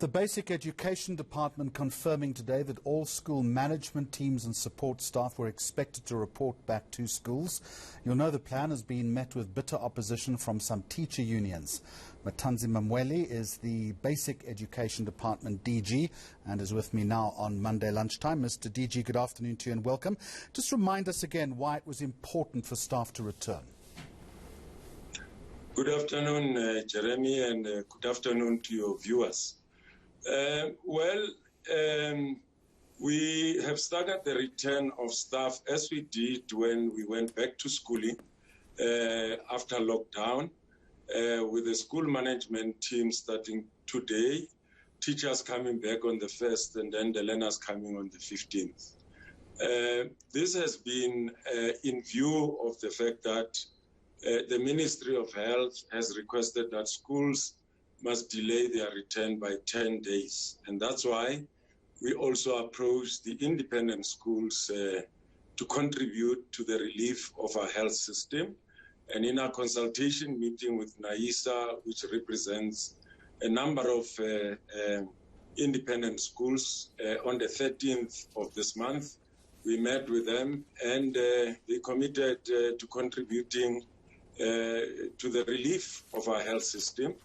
The Basic Education Department confirming today that all school management teams and support staff were expected to report back to schools. You'll know the plan has been met with bitter opposition from some teacher unions. Mathanzima Mweli is the Basic Education Department DG and is with me now on Monday lunchtime. Mr. DG, good afternoon to you and welcome. Just remind us again why it was important for staff to return. Good afternoon, Jeremy, and good afternoon to your viewers. We have started the return of staff as we did when we went back to schooling after lockdown, with the school management team starting today, teachers coming back on the 1st, and then the learners coming on the 15th. This has been in view of the fact that the Ministry of Health has requested that schools must delay their return by 10 days. And that's why we also approached the independent schools to contribute to the relief of our health system. And in our consultation meeting with NAISA, which represents a number of independent schools, on the 13th of this month, we met with them and they committed to contributing to the relief of our health system.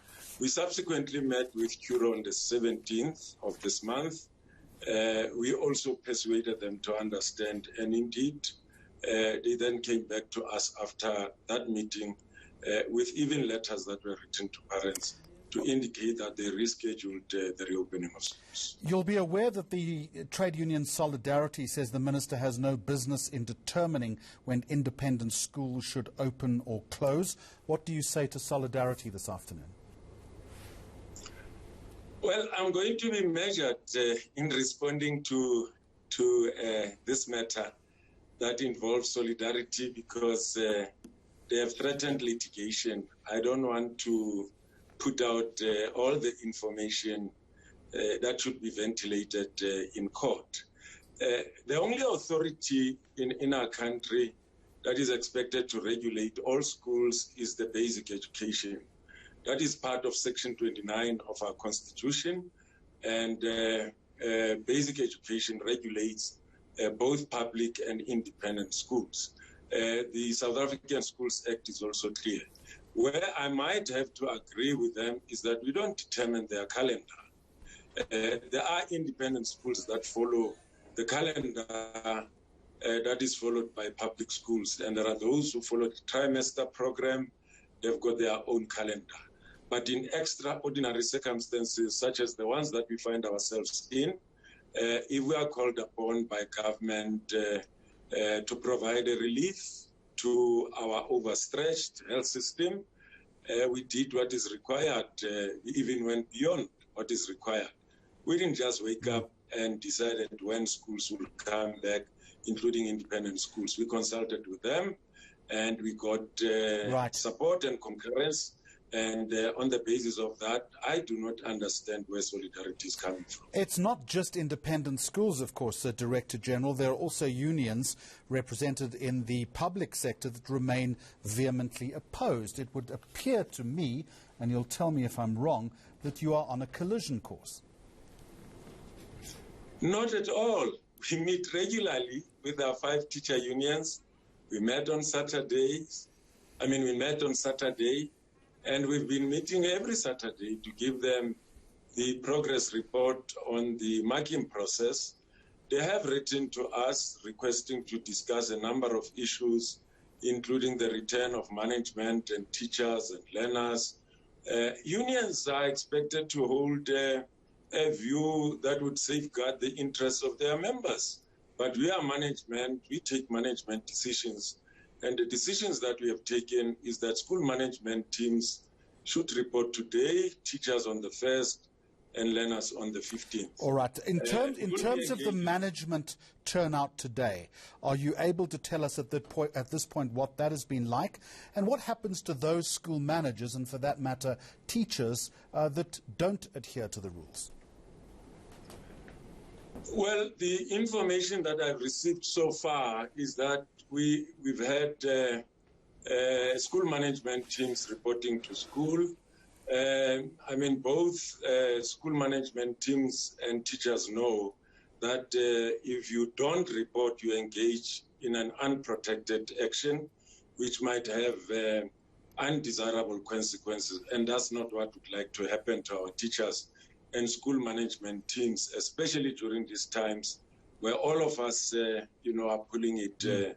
We subsequently met with Curo on the 17th of this month. We also persuaded them to understand, and indeed, they then came back to us after that meeting with even letters that were written to parents to indicate that they rescheduled the reopening of schools. You'll be aware that the trade union Solidarity says the minister has no business in determining when independent schools should open or close. What do you say to Solidarity this afternoon? Well, I'm going to be measured in responding to this matter that involves Solidarity because they have threatened litigation. I don't want to put out all the information that should be ventilated in court. The only authority in our country that is expected to regulate all schools is the basic education. That is part of Section 29 of our Constitution, and basic education regulates both public and independent schools. The South African Schools Act is also clear. Where I might have to agree with them is that we don't determine their calendar. There are independent schools that follow the calendar that is followed by public schools, and there are those who follow the trimester program. They've got their own calendar. But in extraordinary circumstances, such as the ones that we find ourselves in, if we are called upon by government to provide a relief to our overstretched health system, we did what is required, we even went beyond what is required. We didn't just wake up and decided when schools will come back, including independent schools. We consulted with them and we got support and concurrence. And on the basis of that, I do not understand where Solidarity is coming from. It's not just independent schools, of course, Director General. There are also unions represented in the public sector that remain vehemently opposed. It would appear to me, and you'll tell me if I'm wrong, that you are on a collision course. Not at all. We meet regularly with our 5 teacher unions. We met on Saturday, and we've been meeting every Saturday to give them the progress report on the marking process. They have written to us requesting to discuss a number of issues, including the return of management and teachers and learners. Unions are expected to hold a view that would safeguard the interests of their members. But we are management, we take management decisions. And the decisions that we have taken is that school management teams should report today, teachers on the 1st, and learners on the 15th. All right. In terms of the management turnout today, are you able to tell us at this point what that has been like? And what happens to those school managers, and for that matter, teachers, that don't adhere to the rules? Well, the information that I've received so far is that we've had school management teams reporting to school. I mean, both school management teams and teachers know that if you don't report, you engage in an unprotected action, which might have undesirable consequences. And that's not what would like to happen to our teachers and school management teams, especially during these times where all of us, are pulling it in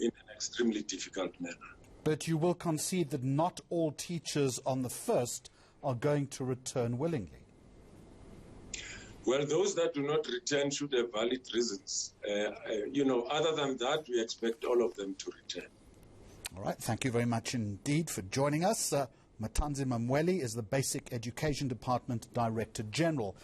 an extremely difficult manner. But you will concede that not all teachers on the 1st are going to return willingly. Well, those that do not return should have valid reasons. Other than that, we expect all of them to return. All right, thank you very much indeed for joining us. Mathanzima Mweli is the Basic Education Department Director General.